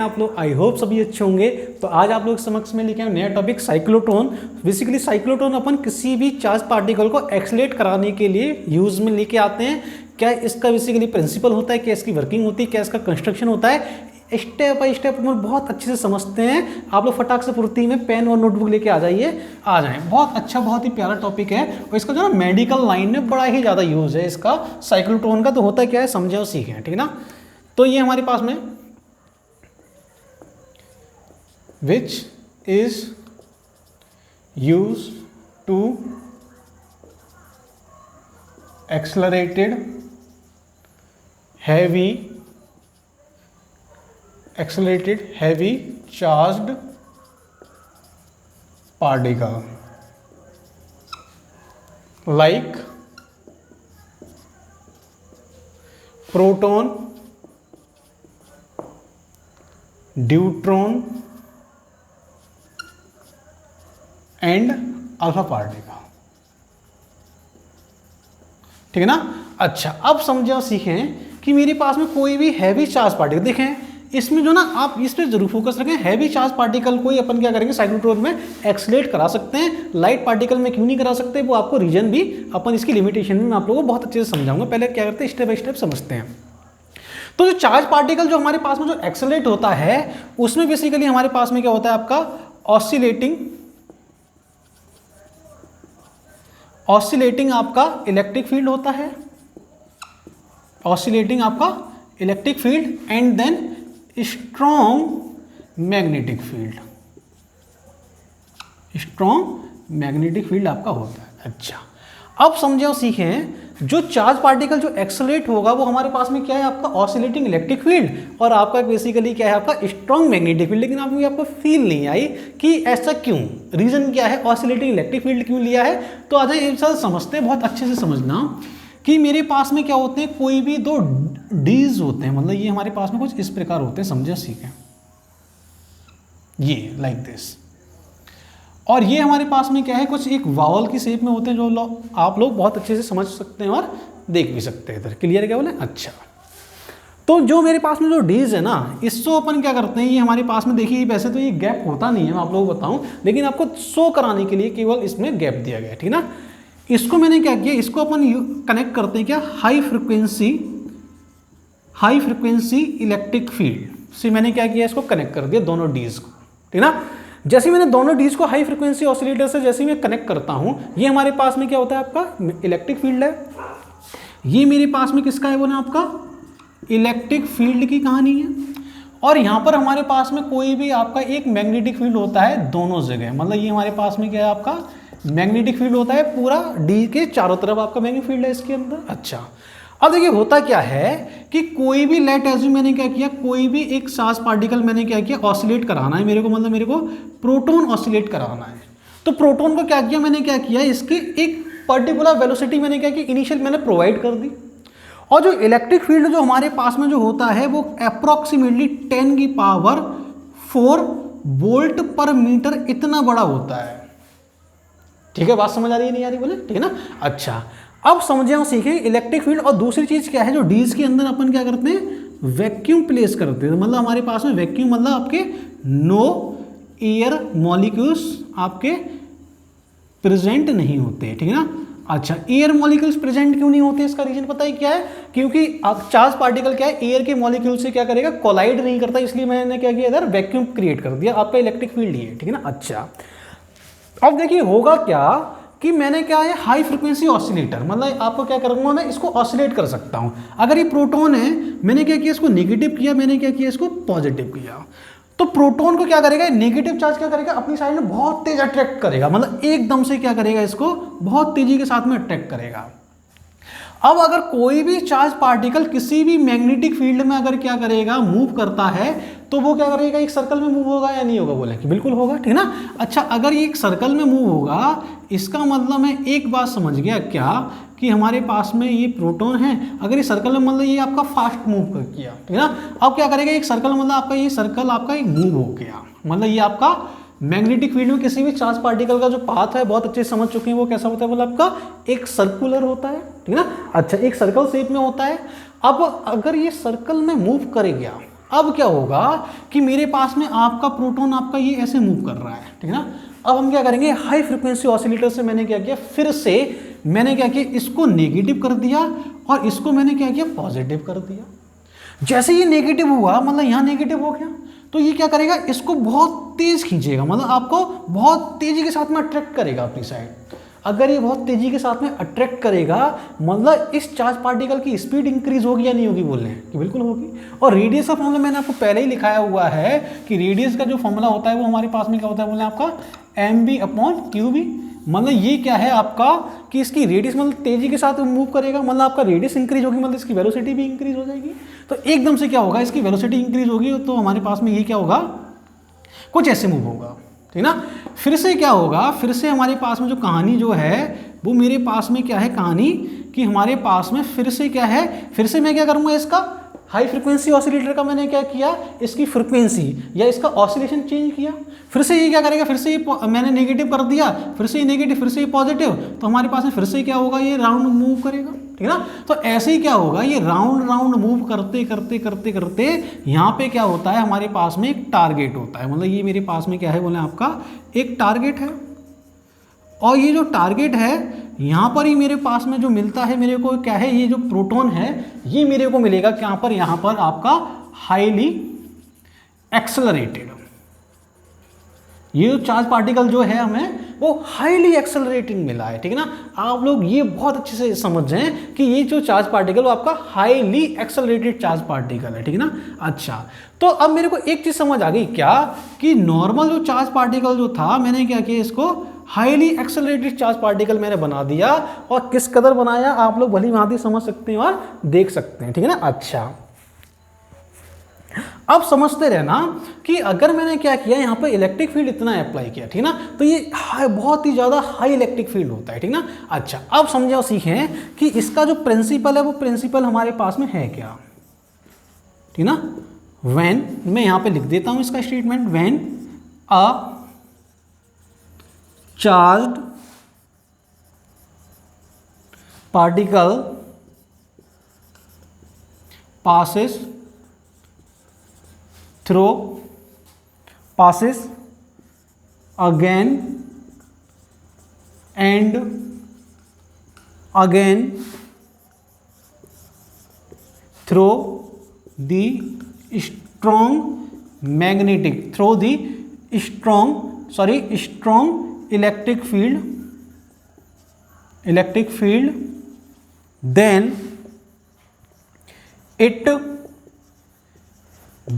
आप लोग I hope सभी अच्छे होंगे। तो आज आप लोग समक्ष में लेके आए नया टॉपिक साइक्लोट्रॉन। बेसिकली साइक्लोट्रॉन अपन किसी भी चार्ज पार्टिकल को एक्सलेट कराने के लिए यूज में लेके आते हैं। क्या इसका बेसिकली प्रिंसिपल होता है, क्या इसकी वर्किंग होती है, क्या इसका कंस्ट्रक्शन होता है, स्टेप बाय स्टेप अपन बहुत अच्छे से समझते हैं। आप लोग फटाक से फुर्ती में पेन और नोटबुक लेके आ जाएं। बहुत अच्छा, बहुत ही प्यारा टॉपिक है और इसका जो ना मेडिकल लाइन में बड़ा ही ज़्यादा यूज है इसका साइक्लोट्रॉन का। तो होता क्या है समझे और सीखें, ठीक है ना। तो ये हमारे पास में which is used to accelerated heavy charged particle like proton, deuteron and alpha particle, ठीक है ना। अच्छा, अब समझे और सीखें कि मेरे पास में कोई भी हैवी चार्ज पार्टिकल, देखें इसमें जो ना आप इस पर जरूर फोकस रखें। हैवी चार्ज पार्टिकल को ही अपन क्या करेंगे साइक्लोट्रॉन में एक्सलेट करा सकते हैं। लाइट पार्टिकल में क्यों नहीं करा सकते, वो आपको रीजन भी अपन इसकी लिमिटेशन में मैं आप लोगों को बहुत अच्छे से समझाऊंगा। पहले क्या करते हैं स्टेप बाय स्टेप समझते हैं। तो जो चार्ज पार्टिकल जो हमारे पास में जो एक्सलेट होता है उसमें बेसिकली हमारे पास में क्या होता है आपका ऑसिलेटिंग आपका इलेक्ट्रिक फील्ड होता है। ऑसिलेटिंग आपका electric field and then strong magnetic field आपका होता है। अच्छा, अब समझे और सीखें जो चार्ज पार्टिकल जो एक्सलेट होगा वो हमारे पास में क्या है आपका ऑसिलेटिंग इलेक्ट्रिक फील्ड और आपका बेसिकली क्या है आपका स्ट्रॉन्ग मैग्नेटिक फील्ड। लेकिन आपको फील नहीं आई कि ऐसा क्यों, रीजन क्या है, ऑसिलेटिंग इलेक्ट्रिक फील्ड क्यों लिया है। तो आ जाए एक साथ समझते हैं, बहुत अच्छे से समझना कि मेरे पास में क्या होते हैं, कोई भी दो डीज होते हैं, मतलब ये हमारे पास में कुछ इस प्रकार होते हैं, समझे सीखें, ये लाइक दिस। और ये हमारे पास में क्या है कुछ एक वावल की शेप में होते हैं जो आप लोग बहुत अच्छे से समझ सकते हैं और देख भी सकते हैं। इधर क्लियर क्या बोले। अच्छा, तो जो मेरे पास में जो डीज है ना, इसको अपन क्या करते हैं, ये हमारे पास में देखिए वैसे तो ये गैप होता नहीं है, मैं आप लोगों को बताऊं, लेकिन आपको शो कराने के लिए केवल इसमें गैप दिया गया है, ठीक ना। इसको मैंने क्या किया, इसको अपन कनेक्ट करते हैं क्या हाई फ्रिक्वेंसी इलेक्ट्रिक फील्ड से मैंने क्या किया, इसको कनेक्ट कर दिया दोनों डीज को, ठीक ना। जैसे मैंने दोनों डीज को हाई फ्रिक्वेंसी ऑसिलेटर से जैसे मैं कनेक्ट करता हूं, ये हमारे पास में क्या होता है आपका इलेक्ट्रिक फील्ड है। ये मेरे पास में किसका है बोले आपका इलेक्ट्रिक फील्ड की कहानी है। और यहां पर हमारे पास में कोई भी आपका एक मैग्नेटिक फील्ड होता है दोनों जगह, मतलब ये हमारे पास में क्या है आपका मैग्नेटिक फील्ड होता है, पूरा डी के चारों तरफ आपका मैग्नेटिक फील्ड है इसके अंदर। अच्छा, अब देखिए होता क्या है कि कोई भी लेट एज्यूम मैंने क्या किया, कोई भी एक चार्ज पार्टिकल मैंने क्या किया ऑसिलेट कराना है मेरे को, मतलब मेरे को प्रोटॉन ऑसिलेट कराना है। तो प्रोटॉन को क्या किया मैंने, क्या किया इसके एक पर्टिकुलर वेलोसिटी मैंने क्या की इनिशियल मैंने प्रोवाइड कर दी। और जो इलेक्ट्रिक फील्ड जो हमारे पास में जो होता है वो अप्रोक्सीमेटली 10⁴ वोल्ट पर मीटर इतना बड़ा होता है। ठीक है, बात समझ आ रही है नहीं आ रही बोले, ठीक है ना। अच्छा, अब समझे और सीखें इलेक्ट्रिक फील्ड। और दूसरी चीज क्या है, जो डीज के अंदर अपन क्या करते हैं वैक्यूम प्लेस करते हैं, मतलब हमारे पास में वैक्यूम मतलब आपके नो एयर मॉलिक्यूल्स आपके प्रेजेंट नहीं होते, ठीक है ना। अच्छा, एयर मॉलिक्यूल्स प्रेजेंट क्यों नहीं होते, इसका रीजन पता है क्या है, क्योंकि चार्ज पार्टिकल क्या है एयर के मॉलिक्यूल से क्या करेगा कोलाइड नहीं करता, इसलिए मैंने क्या किया इधर वैक्यूम क्रिएट कर दिया, आपका इलेक्ट्रिक फील्ड ही है, ठीक है ना। अच्छा, अब देखिए होगा क्या कि मैंने क्या है हाई फ्रिक्वेंसी ऑसिलेटर, मतलब आपको क्या करूंगा मैं इसको ऑसिलेट कर सकता हूं। अगर ये प्रोटॉन है मैंने क्या किया इसको नेगेटिव किया, मैंने क्या किया इसको पॉजिटिव किया, तो प्रोटॉन को क्या करेगा नेगेटिव चार्ज क्या करेगा अपनी साइड में बहुत तेज अट्रैक्ट करेगा, मतलब एकदम से क्या करेगा इसको बहुत तेजी के साथ में अट्रैक्ट करेगा। अब अगर कोई भी चार्ज पार्टिकल किसी भी मैग्नेटिक फील्ड में अगर क्या करेगा मूव करता है तो वो क्या करेगा एक सर्कल में मूव होगा या नहीं होगा, बोले कि बिल्कुल होगा, ठीक है ना। अच्छा, अगर ये एक सर्कल में मूव होगा इसका मतलब मैं एक बात समझ गया क्या कि हमारे पास में ये प्रोटॉन है, अगर ये सर्कल में मतलब ये आपका फास्ट मूव कर किया, ठीक है ना। अब क्या करेगा एक सर्कल मतलब आपका ये सर्कल आपका एक मूव हो गया, मतलब ये आपका मैग्नेटिक फील्ड में किसी भी चार्ज पार्टिकल का जो पाथ है बहुत अच्छे से समझ चुके हैं वो कैसा होता है, बोला आपका एक सर्कुलर होता है, ठीक है ना। अच्छा, एक सर्कल शेप में होता है। अब अगर ये सर्कल में मूव करेगा अब क्या होगा कि मेरे पास में आपका प्रोटॉन आपका ये ऐसे मूव कर रहा है, ठीक है ना। अब हम क्या करेंगे, हाई फ्रिक्वेंसी ऑसिलेटर से मैंने क्या किया, फिर से मैंने क्या किया, इसको नेगेटिव कर दिया और इसको मैंने क्या किया, पॉजिटिव कर दिया। जैसे ये नेगेटिव हुआ, मतलब यहाँ नेगेटिव हो गया, तो ये क्या करेगा, इसको बहुत तेज खींचेगा, मतलब आपको बहुत तेजी के साथ में अट्रैक्ट करेगा अपनी साइड। अगर ये बहुत तेजी के साथ में अट्रैक्ट करेगा, मतलब इस चार्ज पार्टिकल की स्पीड इंक्रीज होगी या नहीं होगी, बोल रहे हैं कि बिल्कुल होगी। और रेडियस का फॉर्मूला मैंने आपको पहले ही लिखाया हुआ है कि रेडियस का जो फॉर्मूला होता है वो हमारे पास में क्या होता है, बोले आपका mv/qb। मतलब ये क्या है आपका कि इसकी रेडियस मतलब तेजी के साथ मूव करेगा, मतलब आपका रेडियस इंक्रीज होगी, मतलब इसकी वेलोसिटी भी इंक्रीज हो जाएगी। तो एकदम से क्या होगा, इसकी वेलोसिटी इंक्रीज होगी, तो हमारे पास में ये क्या होगा, कुछ ऐसे मूव होगा, ठीक ना। फिर से क्या होगा, फिर से हमारे पास में जो कहानी जो है वो मेरे पास में क्या है, कहानी कि हमारे पास में फिर से क्या है, फिर से मैं क्या करूँगा, इसका हाई फ्रिक्वेंसी ऑसिलेटर का मैंने क्या किया, इसकी फ्रिक्वेंसी या इसका ऑसिलेशन चेंज किया। फिर से ये क्या करेगा, फिर से ये मैंने नेगेटिव कर दिया, फिर से ये नेगेटिव, फिर से ये पॉजिटिव, तो हमारे पास में फिर से क्या होगा, ये राउंड मूव करेगा, ठीक है ना। तो ऐसे ही क्या होगा, ये राउंड राउंड मूव करते करते करते करते यहाँ पे क्या होता है, हमारे पास में एक टारगेट होता है। मतलब ये मेरे पास में क्या है, बोले आपका एक टारगेट है, और ये जो टारगेट है यहाँ पर ही मेरे पास में जो मिलता है मेरे को क्या है, ये जो प्रोटॉन है ये मेरे को मिलेगा क्या पर, यहाँ पर आपका हाईली एक्सेलरेटेड। ये जो चार्ज पार्टिकल जो है हमें वो हाईली एक्सेलरेटेड मिला है, ठीक है ना। आप लोग ये बहुत अच्छे से समझ जाएं कि ये जो चार्ज पार्टिकल वो आपका हाईली एक्सेलरेटेड चार्ज पार्टिकल है, ठीक है ना। अच्छा, तो अब मेरे को एक चीज समझ आ गई क्या, कि नॉर्मल जो चार्ज पार्टिकल जो था मैंने क्या किया, इसको हाईली एक्सेलरेटेड चार्ज पार्टिकल मैंने बना दिया, और किस कदर बनाया आप लोग भली भांति समझ सकते हैं और देख सकते हैं, ठीक है ना। अच्छा, अब समझते रहना कि अगर मैंने क्या किया, यहाँ पर इलेक्ट्रिक फील्ड इतना अप्लाई किया, ठीक है ना, तो ये बहुत ही ज़्यादा हाई इलेक्ट्रिक फील्ड होता है, ठीक ना। अच्छा, अब समझे और सीखें कि इसका जो प्रिंसिपल है वो प्रिंसिपल हमारे पास में है क्या, ठीक ना। व्हेन, मैं यहाँ पे लिख देता हूँ इसका statement, when a charged particle passes again and again through the strong electric field, then it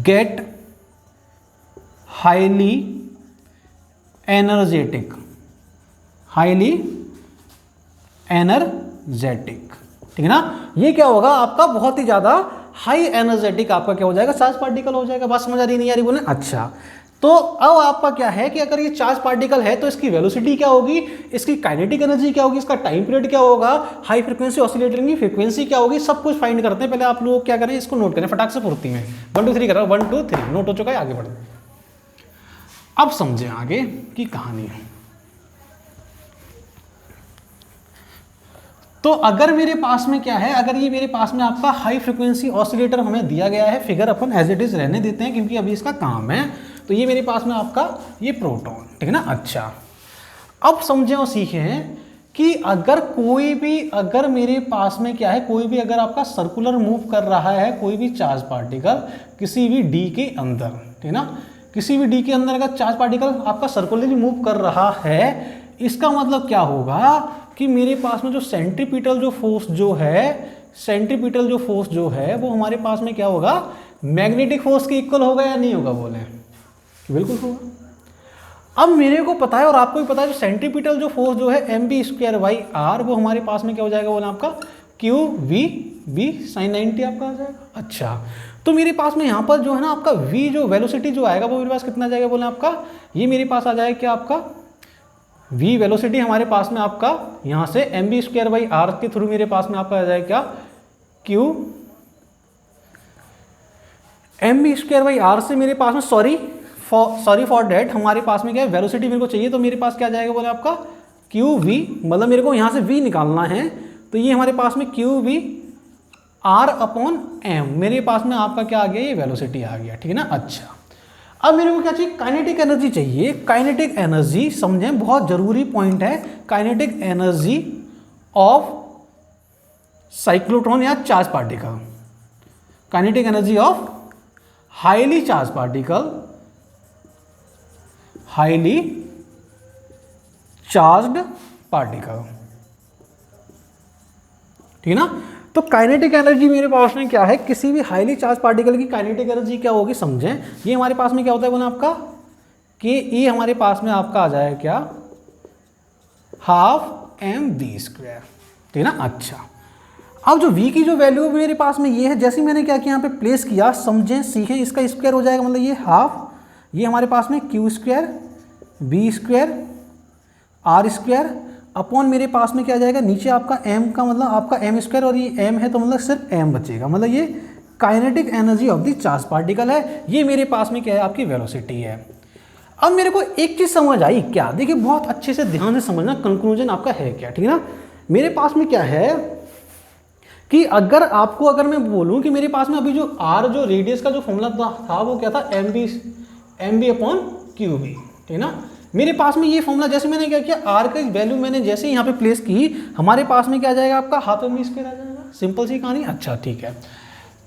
get highly energetic, ठीक है ना। ये क्या होगा आपका, बहुत ही ज्यादा हाई एनर्जेटिक आपका क्या हो जाएगा, चार्ज पार्टिकल हो जाएगा। बात समझ आ रही नहीं आ रही बोले। अच्छा, तो अब आपका क्या है कि अगर ये चार्ज पार्टिकल है तो इसकी वेलोसिटी क्या होगी, इसकी काइनेटिक एनर्जी क्या होगी, इसका टाइम पीरियड क्या होगा, हाई फ्रीक्वेंसी ऑसिलेटर की फ्रीक्वेंसी क्या होगी, सब कुछ फाइंड करते हैं। पहले आप लोग क्या करें, इसको नोट करें फटाक से फुर्ती में। 1 2 3 कर रहा हूं, 1 2 3 नोट हो चुका है, आगे बढ़े। अब समझे आगे की कहानी है। तो अगर मेरे पास में क्या है, अगर ये मेरे पास में आपका हाई फ्रीक्वेंसी ऑसिलेटर हमें दिया गया है, फिगर अपन एज इट इज रहने देते हैं क्योंकि अभी इसका काम है। तो ये मेरे पास में आपका ये प्रोटॉन, ठीक है ना। अच्छा, अब समझे और सीखें कि अगर कोई भी, अगर मेरे पास में क्या है, कोई भी अगर आपका सर्कुलर मूव कर रहा है, कोई भी चार्ज पार्टिकल किसी भी डी के अंदर, ठीक है ना, किसी भी डी के अंदर अगर चार्ज पार्टिकल आपका सर्कुलरली मूव कर रहा है, इसका मतलब क्या होगा कि मेरे पास में जो सेंट्रीपिटल जो फोर्स जो है वो हमारे पास में क्या होगा, मैग्नेटिक फोर्स के इक्वल होगा या नहीं होगा, बोले बिल्कुल होगा। अब मेरे को पता है और आपको भी पता है, जो सेंट्रीपिटल जो फोर्स जो है mv²/r वो हमारे पास में क्या हो जाएगा, बोले आपका qv sin 90 आपका आ जाएगा। अच्छा, तो मेरे पास में यहाँ पर जो है ना आपका v जो वेलोसिटी जो आएगा वो मेरे पास कितना जाएगा, बोले आपका ये मेरे पास आ जाएगा क्या, आपका v वेलोसिटी हमारे पास में आपका यहाँ से mv²/r के थ्रू मेरे पास में आपका आ जाएगा क्या, mv²/r से मेरे पास में सॉरी फॉर डेट हमारे पास में क्या है, वेलोसिटी मेरे को चाहिए, तो मेरे पास क्या जाएगा, बोले आपका qv, मतलब मेरे को यहाँ से v निकालना है, तो ये हमारे पास में qv r अपॉन m, मेरे पास में आपका क्या आ गया, ये वेलोसिटी आ गया, ठीक है ना। अच्छा अब मेरे को क्या चाहिए, काइनेटिक एनर्जी चाहिए। काइनेटिक एनर्जी समझें, बहुत जरूरी पॉइंट है। काइनेटिक एनर्जी ऑफ साइक्लोट्रॉन या charge particle, kinetic energy of highly charge particle, highly charged particle, ठीक है ना। तो काइनेटिक एनर्जी मेरे पास में क्या है, किसी भी हाईली चार्ज पार्टिकल की काइनेटिक एनर्जी क्या होगी, समझें। ये हमारे पास में क्या होता है बोला आपका, कि ये हमारे पास में आपका आ जाएगा क्या, हाफ एम वी स्क्वायर, ठीक है ना। अच्छा अब जो v की जो वैल्यू मेरे पास में ये है, जैसे मैंने क्या किया यहाँ पे प्लेस किया, समझें सीखें, इसका स्क्वायर हो जाएगा, मतलब ये हाफ, ये हमारे पास में Q square B square R square upon मेरे पास में क्या आ जाएगा, नीचे आपका m का मतलब आपका m स्क्वायर, और ये m है तो मतलब सिर्फ m बचेगा, मतलब ये kinetic energy of the charge particle है। ये मेरे पास में क्या है, आपकी वेलोसिटी है। अब मेरे को एक चीज़ समझ आई क्या, देखिए बहुत अच्छे से ध्यान से समझना, कंक्लूजन आपका है क्या, ठीक है ना। मेरे पास में क्या है कि अगर मैं बोलूँ कि मेरे पास में अभी जो r जो रेडियस का जो फॉर्मूला था वो क्या था, M B upon Q B, ठीक है ना। मेरे पास में ये फॉर्मूला, जैसे मैंने क्या किया, आर का वैल्यू मैंने जैसे यहाँ पे प्लेस की, हमारे पास में क्या आ जाएगा, आपका हाफ एम वी स्क्वायर आ जाएगा। सिंपल सी कहानी। अच्छा ठीक है,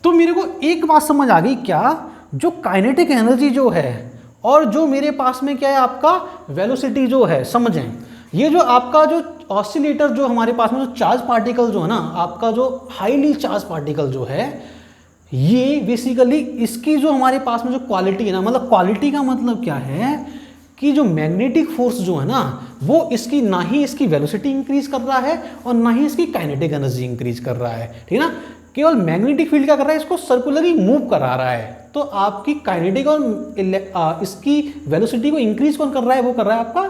तो मेरे को एक बात समझ आ गई क्या, जो काइनेटिक एनर्जी जो है और जो मेरे पास में क्या है आपका वेलोसिटी जो है, समझें ये जो आपका जो ऑसिलेटर जो हमारे पास में जो चार्ज पार्टिकल जो है ना, आपका जो हाईली चार्ज पार्टिकल जो है, ये बेसिकली इसकी जो हमारे पास में जो क्वालिटी है ना, मतलब क्वालिटी का मतलब क्या है कि जो मैग्नेटिक फोर्स जो है ना, वो इसकी ना ही इसकी वेलोसिटी इंक्रीज कर रहा है और ना ही इसकी काइनेटिक एनर्जी इंक्रीज कर रहा है, ठीक है ना। केवल मैग्नेटिक फील्ड क्या कर रहा है, इसको सर्कुलरली मूव करा रहा है। तो आपकी काइनेटिक और इसकी वेलोसिटी को इंक्रीज कौन कर रहा है, वो कर रहा है आपका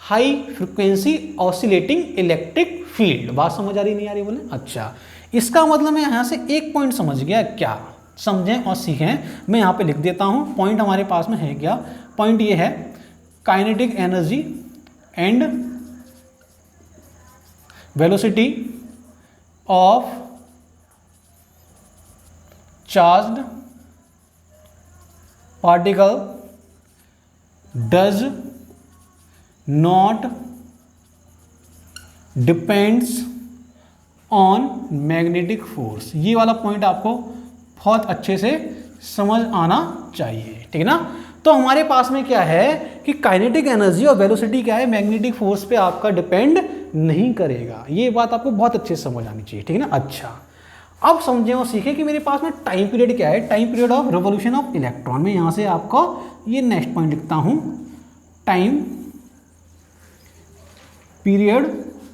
high frequency oscillating electric field. बात समझ आ रही नहीं आ रही बोले। अच्छा इसका मतलब मैं यहाँ से एक पॉइंट समझ गया, क्या समझें और सीखें, मैं यहाँ पे लिख देता हूँ। पॉइंट हमारे पास में है क्या, पॉइंट ये है, kinetic energy and velocity of charged particle does not depends on magnetic force. ये वाला पॉइंट आपको बहुत अच्छे से समझ आना चाहिए, ठीक है ना। तो हमारे पास में क्या है कि काइनेटिक एनर्जी और वेलोसिटी क्या है, मैग्नेटिक फोर्स पे आपका डिपेंड नहीं करेगा। ये बात आपको बहुत अच्छे से समझ आनी चाहिए, ठीक है ना। अच्छा अब समझें और सीखें कि मेरे पास में टाइम पीरियड क्या है, time period of revolution of electron. में यहाँ से आपको ये नेक्स्ट पॉइंट लिखता हूँ, time period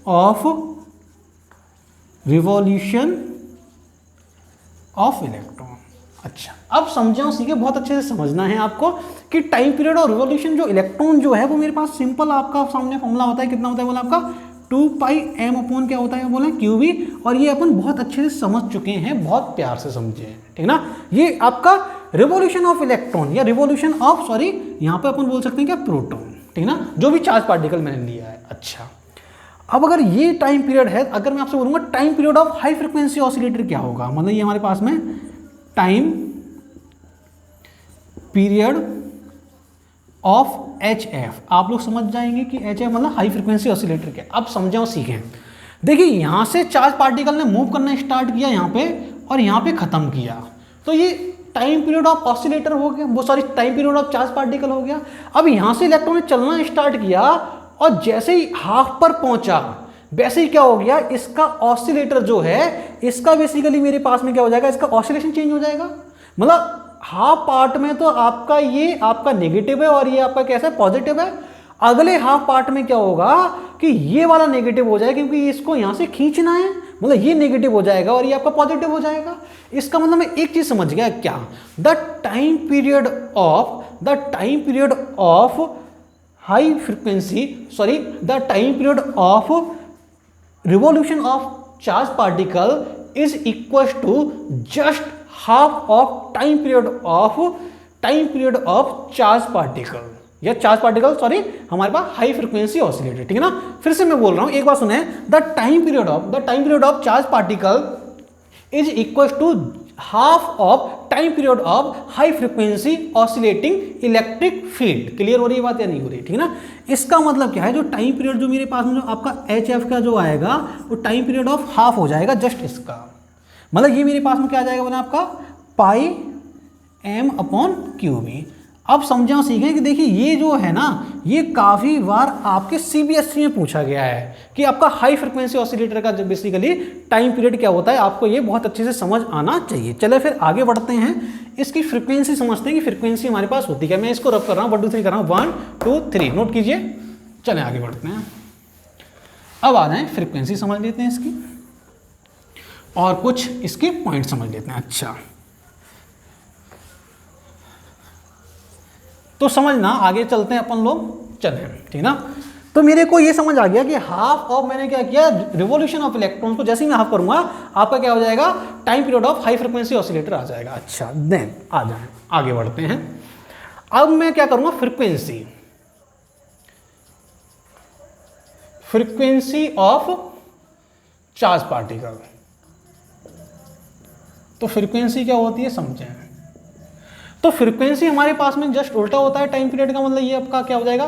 of revolution of electron. अच्छा अब समझे और सीखे, बहुत अच्छे से समझना है आपको कि टाइम पीरियड और रिवॉल्यूशन जो इलेक्ट्रॉन जो है वो मेरे पास सिंपल आपका सामने फॉर्मूला होता है, कितना होता है बोला आपका 2 पाई m अपॉन क्या होता है बोला क्यू बी। और ये अपन बहुत अच्छे से समझ चुके हैं, बहुत प्यार से समझे हैं, ठीक ना। ये आपका रिवॉल्यूशन ऑफ इलेक्ट्रॉन या रिवॉल्यूशन ऑफ सॉरी यहाँ पे अपन बोल सकते हैं क्या प्रोटॉन, ठीक ना, जो भी चार्ज पार्टिकल मैंने लिया है। अच्छा अब अगर ये टाइम पीरियड है, अगर मैं आपसे बोलूँगा time period of high frequency oscillator क्या होगा, मतलब ये हमारे पास में time period of H F, आप लोग समझ जाएंगे कि एच एफ मतलब हाई फ्रिक्वेंसी ऑसिलेटर क्या। अब समझें और सीखें, देखिए यहाँ से चार्ज पार्टिकल ने मूव करना स्टार्ट किया यहाँ पे और यहाँ पे खत्म किया, तो ये टाइम पीरियड ऑफ ऑसिलेटर हो गया, वो sorry time period of charge particle हो गया। अब यहाँ से इलेक्ट्रॉन ने चलना स्टार्ट किया और जैसे ही हाफ पर पहुंचा वैसे ही क्या हो गया, इसका ऑसिलेटर जो है इसका बेसिकली मेरे पास में क्या हो जाएगा, इसका ऑसिलेशन चेंज हो जाएगा। मतलब हाफ पार्ट में तो आपका ये आपका नेगेटिव है और ये आपका कैसा है पॉजिटिव है, अगले हाफ पार्ट में क्या होगा कि ये वाला नेगेटिव हो जाएगा क्योंकि इसको यहां से खींचना है, मतलब ये नेगेटिव हो जाएगा और ये आपका पॉजिटिव हो जाएगा। इसका मतलब मैं एक चीज समझ गया क्या, the time period of high frequency sorry the time period of revolution of charge particle is equal to just half of time period of charge particle या चार्ज पार्टिकल सॉरी हमारे पास हाई फ्रीक्वेंसी ऑसिलेटर, ठीक है ना। फिर से मैं बोल रहा हूं, एक बार सुने, the time period of charge particle is equal to half of time period of high frequency oscillating electric field. Clear हो रही है बात या नहीं हो रही? ठीक है ना। इसका मतलब क्या है, जो टाइम पीरियड जो मेरे पास में जो आपका एच एफ का जो आएगा वो टाइम पीरियड ऑफ हाफ हो जाएगा जस्ट इसका, मतलब ये मेरे पास में क्या आ जाएगा बना आपका पाई एम अपॉन क्यू बी। अब समझाओ सीखें कि देखिए ये जो है ना, ये काफ़ी बार आपके सीबीएसई में पूछा गया है कि आपका हाई फ्रिक्वेंसी ऑसिलेटर का जो बेसिकली टाइम पीरियड क्या होता है, आपको ये बहुत अच्छे से समझ आना चाहिए। चले फिर आगे बढ़ते हैं, इसकी फ्रिक्वेंसी समझते हैं कि फ्रिक्वेंसी हमारे पास होती है। मैं इसको रब कर रहा हूँ, 1 2 3 कर रहा हूँ, 1 2 3 नोट कीजिए। चलें आगे बढ़ते हैं। अब आ जाए फ्रिक्वेंसी समझ लेते हैं इसकी और कुछ इसके पॉइंट समझ लेते हैं। अच्छा तो समझना, आगे चलते हैं अपन लोग, चलें ठीक ना। तो मेरे को ये समझ आ गया कि हाफ ऑफ मैंने क्या किया, रिवॉल्यूशन ऑफ इलेक्ट्रॉन्स को जैसे ही मैं हाफ करूंगा आपका क्या हो जाएगा, time period of high frequency oscillator आ जाएगा। अच्छा देन आ जाए आगे बढ़ते हैं। अब मैं क्या करूंगा, फ्रिक्वेंसी ऑफ चार्ज पार्टिकल। तो फ्रीक्वेंसी क्या होती है समझें। तो फ्रीक्वेंसी हमारे पास में जस्ट उल्टा होता है टाइम पीरियड का, मतलब ये आपका क्या हो जाएगा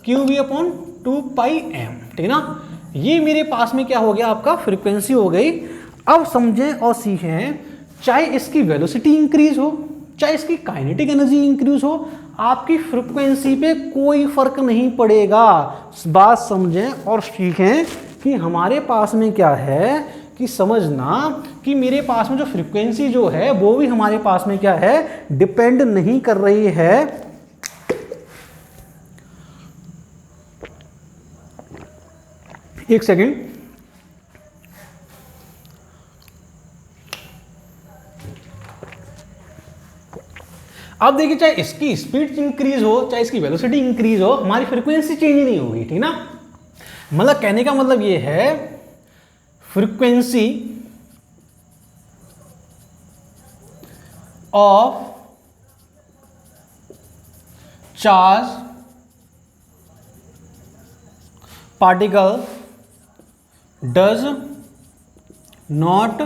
Q V upon 2 pi M, ठीक है ना। ये मेरे पास में क्या हो गया, आपका फ्रीक्वेंसी हो गई। अब समझें और सीखें, चाहे इसकी वेलोसिटी इंक्रीज हो, चाहे इसकी काइनेटिक एनर्जी इंक्रीज हो, आपकी फ्रीक्वेंसी पे कोई फर्क नहीं पड़ेगा। बात समझें और सीखें कि हमारे पास में क्या है, कि समझना कि मेरे पास में जो फ्रीक्वेंसी जो है वो भी हमारे पास में क्या है, डिपेंड नहीं कर रही है एक सेकेंड। अब देखिए, चाहे इसकी स्पीड इंक्रीज हो, चाहे इसकी वेलोसिटी इंक्रीज हो, हमारी फ्रीक्वेंसी चेंज नहीं होगी, ठीक ना। मतलब कहने का मतलब ये है, frequency of charge particle does not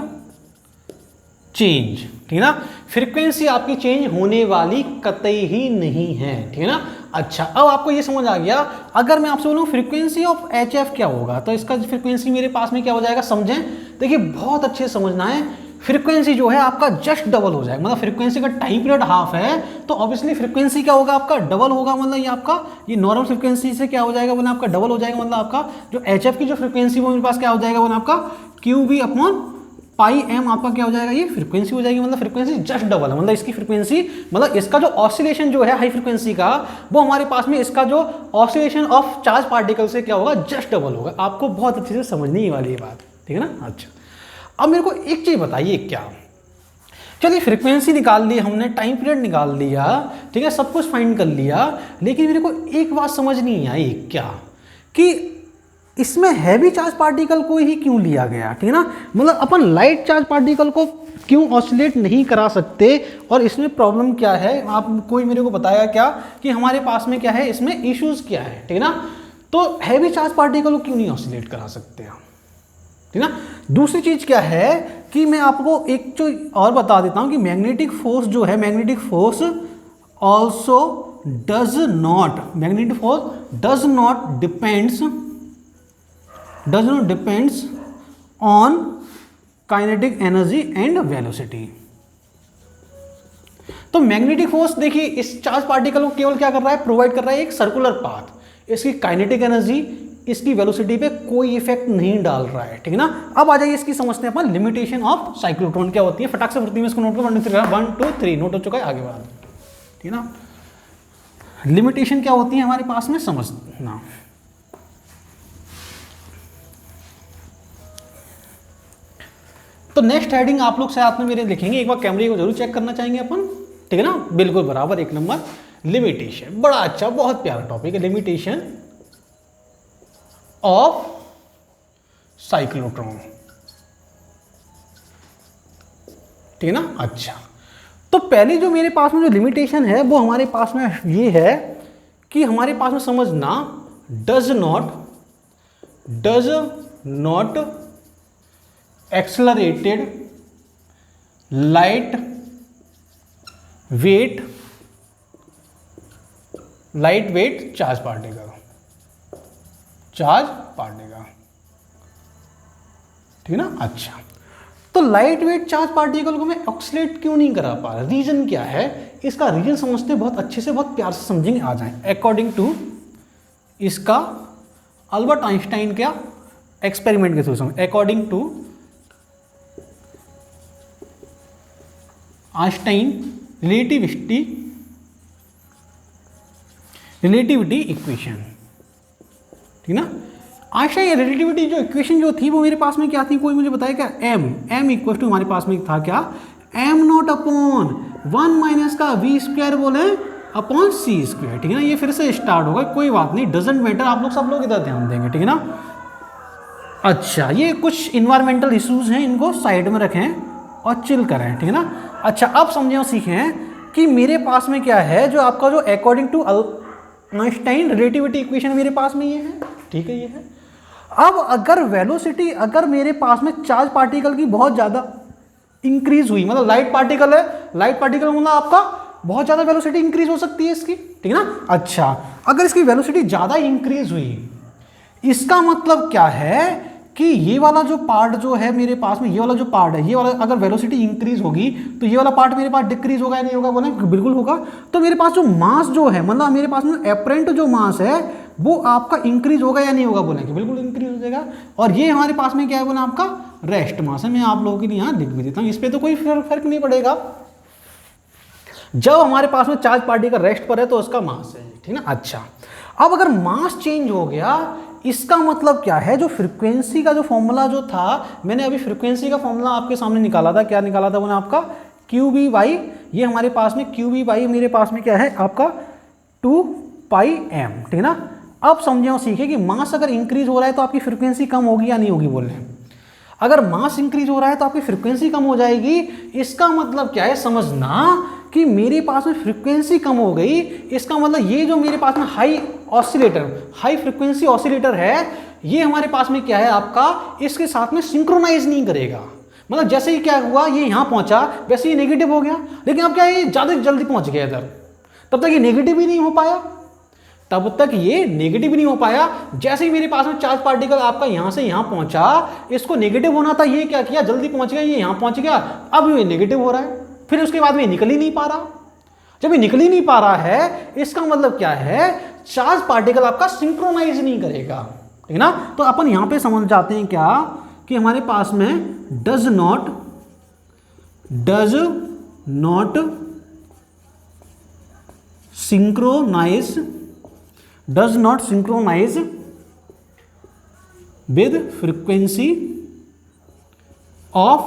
change, ठीक है ना। फ्रीक्वेंसी आपकी चेंज होने वाली कतई ही नहीं है, ठीक है ना। अच्छा अब आपको ये समझ आ गया। अगर मैं आपसे बोलूं फ्रीक्वेंसी ऑफ एच एफ क्या होगा, तो इसका फ्रीक्वेंसी मेरे पास में क्या हो जाएगा समझें। देखिए बहुत अच्छे से समझना है, फ्रीक्वेंसी जो है आपका जस्ट डबल हो जाएगा। मतलब फ्रीक्वेंसी का टाइम पीरियड हाफ है तो ऑब्वियसली फ्रीक्वेंसी क्या होगा आपका डबल होगा। मतलब ये आपका ये नॉर्मल फ्रीक्वेंसी से क्या हो जाएगा, मतलब आपका डबल हो जाएगा। मतलब आपका जो एच एफ की जो फ्रीक्वेंसी वो मेरे पास क्या हो जाएगा, मतलब आपका Q B upon pi M आपका क्या हो जाएगा, ये फ्रीक्वेंसी हो जाएगी। मतलब फ्रीक्वेंसी जस्ट डबल है, मतलब इसकी फ्रीक्वेंसी, मतलब इसका जो ऑसिलेशन जो है हाई फ्रीक्वेंसी का, वो हमारे पास में इसका जो ऑसिलेशन ऑफ चार्ज पार्टिकल से क्या होगा, जस्ट डबल होगा। आपको बहुत अच्छे से समझनी वाली ये बात, ठीक है ना। अच्छा अब मेरे को एक चीज बताइए, क्या चलिए फ्रीक्वेंसी निकाल ली हमने, टाइम पीरियड निकाल लिया, ठीक है, सब कुछ फाइंड कर लिया, लेकिन मेरे को एक बात समझ नहीं आई, क्या कि इसमें हैवी चार्ज पार्टिकल को ही क्यों लिया गया, ठीक है ना। मतलब अपन लाइट चार्ज पार्टिकल को क्यों ऑसिलेट नहीं करा सकते, और इसमें प्रॉब्लम क्या है, आप कोई मेरे को बताया क्या कि हमारे पास में क्या है, इसमें इश्यूज क्या है, ठीक है ना। तो हैवी चार्ज पार्टिकल को क्यों नहीं ऑसिलेट करा सकते हम, ठीक है ना। दूसरी चीज क्या है कि मैं आपको एक जो और बता देता हूं कि मैग्नेटिक फोर्स जो है, magnetic force also does not, magnetic force does not depends on kinetic energy and velocity. तो मैग्नेटिक फोर्स देखिए इस चार्ज पार्टिकल को केवल क्या कर रहा है, प्रोवाइड कर रहा है एक सर्कुलर पाथ। इसकी काइनेटिक एनर्जी, इसकी वेलोसिटी पे कोई इफेक्ट नहीं डाल रहा है, ठीक है ना। अब आ जाइए इसकी समझते हैं अपन, लिमिटेशन ऑफ साइक्लोट्रॉन क्या होती है। फटाक से प्रति में इसको नोट कर, 1 2 3 नोट हो चुका है, आगे बढ़ा, ठीक है ना। लिमिटेशन क्या होती है हमारे पास में समझना। तो नेक्स्ट हेडिंग आप लोग साथ में मेरे लिखेंगे, एक बार कैमरे को जरूर चेक करना चाहेंगे अपन, ठीक है ना, बिल्कुल बराबर, 1 नंबर लिमिटेशन। बड़ा अच्छा, बहुत प्यारा टॉपिक है, लिमिटेशन ऑफ साइक्लोट्रॉन, ठीक है ना। अच्छा तो पहली जो मेरे पास में जो लिमिटेशन है वो हमारे पास में ये है कि हमारे पास में समझना, does not accelerated light weight charge particle, ठीक है ना। अच्छा, तो लाइट वेट चार्ज पार्टिकल को मैं ऑक्सीलेट क्यों नहीं करा पा रहा, रीजन क्या है, इसका रीजन समझते बहुत अच्छे से, बहुत प्यार से समझेंगे, आ जाए। अकॉर्डिंग टू इसका अल्बर्ट आइंस्टाइन क्या एक्सपेरिमेंट के थ्रू समझ, according to Einstein relativity equation, ठीक ना। आइंस्टाइन रिलेटिविटी जो इक्वेशन जो थी वो मेरे पास में क्या थी, कोई मुझे बताया क्या, m इक्वल टू हमारे पास में था क्या, m0 अपॉन 1 माइनस का v स्क्वायर बोले अपॉन c स्क्वायर, ठीक है ना। ये फिर से स्टार्ट होगा, कोई बात नहीं, डजेंट मैटर, आप लोग सब लोग इधर ध्यान देंगे, ठीक है ना। अच्छा, ये कुछ इन्वायरमेंटल इश्यूज हैं, इनको साइड में रखें और चिल करें, ठीक है ना। अच्छा, अब समझें और सीखें कि मेरे पास में क्या है, जो आपका जो according to Einstein relativity equation मेरे पास में ये है, ठीक है, ये है। अब अगर वेलोसिटी, अगर मेरे पास में चार्ज पार्टिकल की बहुत ज़्यादा इंक्रीज हुई, मतलब लाइट पार्टिकल है, लाइट पार्टिकल मतलब आपका बहुत ज़्यादा वेलोसिटी इंक्रीज हो सकती है इसकी, ठीक है ना। अच्छा, अगर इसकी वेलोसिटी ज़्यादा इंक्रीज हुई, इसका मतलब क्या है कि ये वाला जो पार्ट जो है मेरे पास में, ये वाला जो पार्ट है, ये वाला अगर वेलोसिटी इंक्रीज होगी तो ये वाला पार्ट मेरे पास डिक्रीज होगा या नहीं होगा, बोले बिल्कुल होगा। तो मेरे पास जो मास जो है, मतलब मेरे पास में एपरेंट जो मास है वो आपका इंक्रीज होगा या नहीं होगा, बोले कि बिल्कुल इंक्रीज हो जाएगा। और ये हमारे पास में क्या है, बोला आपका रेस्ट मास है। मैं आप लोगों के लिए यहाँ लिख भी देता हूँ, इस पर तो कोई फर्क नहीं पड़ेगा। जब हमारे पास में चार्ज पार्टिकल रेस्ट पर है तो उसका मास है, ठीक है ना। अच्छा, अब अगर मास चेंज हो गया, इसका मतलब क्या है, जो फ्रीक्वेंसी का जो फॉर्मूला जो था, मैंने अभी फ्रीक्वेंसी का फॉर्मूला आपके सामने निकाला था, क्या निकाला था मैंने आपका, QB/, ये हमारे पास में QB/, मेरे पास में क्या है आपका 2πm, ठीक है ना। अब समझे और सीखे कि मास अगर इंक्रीज हो रहा है तो आपकी फ्रीक्वेंसी कम होगी या नहीं होगी, बोल रहे हैं। अगर मास इंक्रीज हो रहा है तो आपकी फ्रीक्वेंसी कम हो जाएगी। इसका मतलब क्या है, समझना कि मेरे पास में फ्रीक्वेंसी कम हो गई, इसका मतलब ये जो मेरे पास में हाई फ्रीक्वेंसी ऑसिलेटर है, ये हमारे पास में क्या है आपका, इसके साथ में सिंक्रोनाइज नहीं करेगा। मतलब जैसे ही क्या हुआ, ये यहां पहुंचा, वैसे ये नेगेटिव हो गया, लेकिन अब क्या है, ये ज्यादा जल्दी पहुंच गया इधर, तब तक ये नेगेटिव ही नहीं हो पाया, जैसे ही मेरे पास में चार्ज पार्टिकल आपका यहां से यहां पहुंचा, इसको नेगेटिव होना था, ये क्या किया, जल्दी पहुंच गया, ये यहां पहुंच गया, अब ये नेगेटिव हो रहा है, फिर उसके बाद में ये निकल ही नहीं पा रहा। जब ये निकल ही नहीं पा रहा है, इसका मतलब क्या है, चार्ज पार्टिकल आपका सिंक्रोनाइज नहीं करेगा, ठीक है ना। तो अपन यहां पे समझ जाते हैं क्या, कि हमारे पास में does not synchronize with frequency of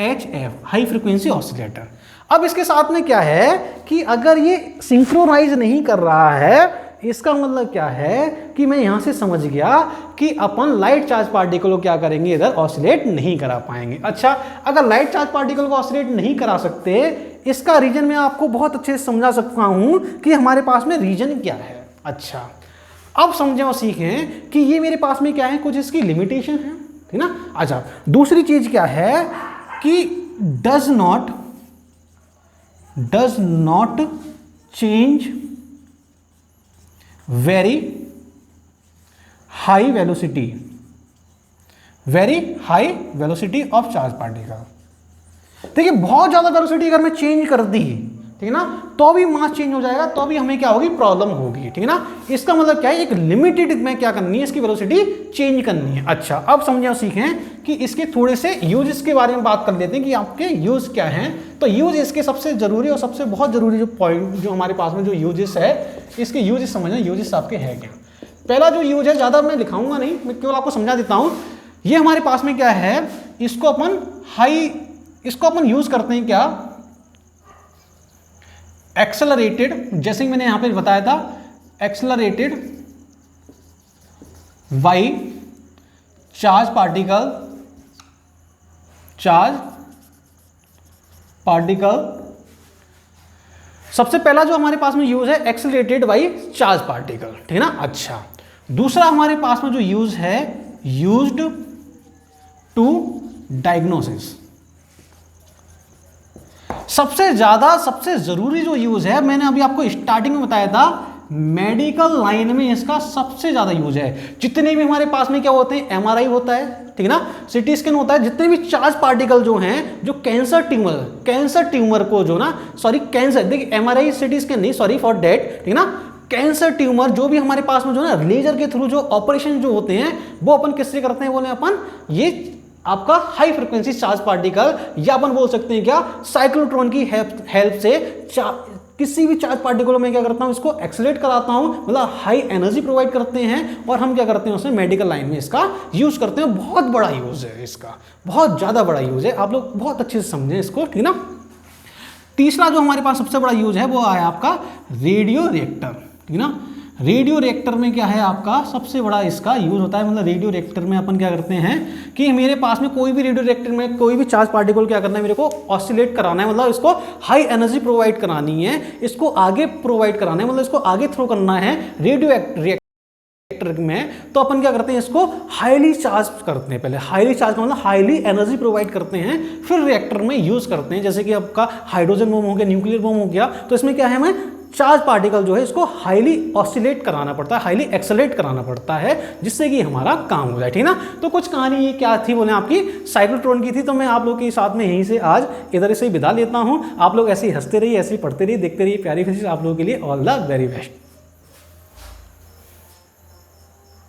HF, high frequency oscillator. अब इसके साथ में क्या है कि अगर ये सिंक्रोनाइज नहीं कर रहा है, इसका मतलब क्या है कि मैं यहां से समझ गया कि अपन लाइट चार्ज पार्टिकल को क्या करेंगे, इधर ऑसिलेट नहीं करा पाएंगे। अच्छा, अगर लाइट चार्ज पार्टिकल को ऑसिलेट नहीं करा सकते, इसका रीजन मैं आपको बहुत अच्छे से समझा सकता हूं कि हमारे पास में रीजन क्या है। अच्छा, अब समझें और सीखें कि ये मेरे पास में क्या है, कुछ इसकी लिमिटेशन है, ठीक ना। अच्छा, दूसरी चीज क्या है कि does not change very high velocity of charge particle. देखिए, बहुत ज्यादा वेलोसिटी अगर मैं चेंज कर दी, ठीक है ना, तो भी मास चेंज हो जाएगा, तो भी हमें क्या होगी, प्रॉब्लम होगी, ठीक है ना। इसका मतलब क्या है, एक लिमिटेड में क्या करनी है, इसकी वेलोसिटी चेंज करनी है। अच्छा, अब समझे और सीखें कि इसके थोड़े से यूजेस के बारे में बात कर लेते हैं कि आपके यूज क्या हैं। तो यूज इसके सबसे जरूरी और सबसे बहुत जरूरी जो पॉइंट जो हमारे पास में जो यूजेस है, इसके यूजेस समझना, यूजेस आपके है क्या। पहला जो यूज है, ज्यादा मैं लिखाऊंगा नहीं, मैं केवल आपको समझा देता हूं। ये हमारे पास में क्या है, इसको अपन यूज करते हैं क्या, एक्सेलरेटेड, जैसे मैंने यहां पे बताया था, एक्सेलरेटेड बाई चार्ज पार्टिकल। सबसे पहला जो हमारे पास में यूज है, एक्सेलरेटेड बाई चार्ज पार्टिकल, ठीक है ना। अच्छा, दूसरा हमारे पास में जो यूज है, यूज्ड टू डायग्नोसिस सबसे ज़्यादा सबसे ज़रूरी जो यूज़ है, मैंने अभी आपको स्टार्टिंग में बताया था, मेडिकल लाइन में इसका सबसे ज़्यादा यूज है। जितने भी हमारे पास में क्या होते हैं, एमआरआई होता है, ठीक है ना, सीटी स्कैन होता है, जितने भी चार्ज पार्टिकल जो हैं, जो कैंसर ट्यूमर को जो ना, सॉरी कैंसर, देखिए एमआरआई सीटी स्कैन नहीं, सॉरी फॉर डेट, ठीक है ना, कैंसर ट्यूमर जो भी हमारे पास में जो ना लेजर के थ्रू जो ऑपरेशन जो होते हैं वो अपन किससे करते हैं, बोले अपन ये आपका हाई फ्रिक्वेंसी चार्ज पार्टिकल, या अपन बोल सकते हैं क्या, साइक्लोट्रॉन की हेल्प से किसी भी चार्ज पार्टिकल में क्या करता हूं, इसको एक्सेलरेट कराता हूं, मतलब हाई एनर्जी प्रोवाइड करते हैं, और हम क्या करते हैं उसमें मेडिकल लाइन में इसका यूज करते हैं। बहुत बड़ा यूज है इसका, बहुत ज्यादा बड़ा यूज है, आप लोग बहुत अच्छे से समझें इसको, ठीक ना। तीसरा जो हमारे पास सबसे बड़ा यूज है वो है आपका रेडियो रिएक्टर, ठीक ना। रेडियो रिएक्टर में क्या है आपका सबसे बड़ा इसका यूज होता है, मतलब रेडियो रिएक्टर में अपन क्या करते हैं कि मेरे पास में कोई भी रेडियो रिएक्टर में कोई भी चार्ज पार्टिकल क्या करना है, मेरे को ऑसिलेट कराना है, मतलब इसको हाई एनर्जी प्रोवाइड करानी है, इसको आगे प्रोवाइड कराना है, मतलब इसको आगे थ्रो करना है रेडियो रिएक्टर में। तो अपन क्या करते हैं, इसको हाईली चार्ज करते हैं, पहले हाईली चार्ज का मतलब हाईली एनर्जी प्रोवाइड करते हैं, फिर रिएक्टर में यूज करते हैं। जैसे कि आपका हाइड्रोजन बम हो गया, न्यूक्लियर बम हो गया, तो इसमें क्या है, हमें चार्ज पार्टिकल जो है इसको हाईली ऑसिलेट कराना पड़ता है, हाईली एक्सेलरेट कराना पड़ता है, जिससे कि हमारा काम हो जाए, ठीक ना। तो कुछ कहानी ये क्या थी बोले आपकी, साइक्लोट्रॉन की थी। तो मैं आप लोग के साथ में यहीं से आज इधर से विदा लेता हूं। आप लोग ऐसे ही हंसते रहिए, ऐसे ही पढ़ते रहिए, देखते रहिए प्यारी फिजिक्स। आप लोगों के लिए ऑल द वेरी बेस्ट।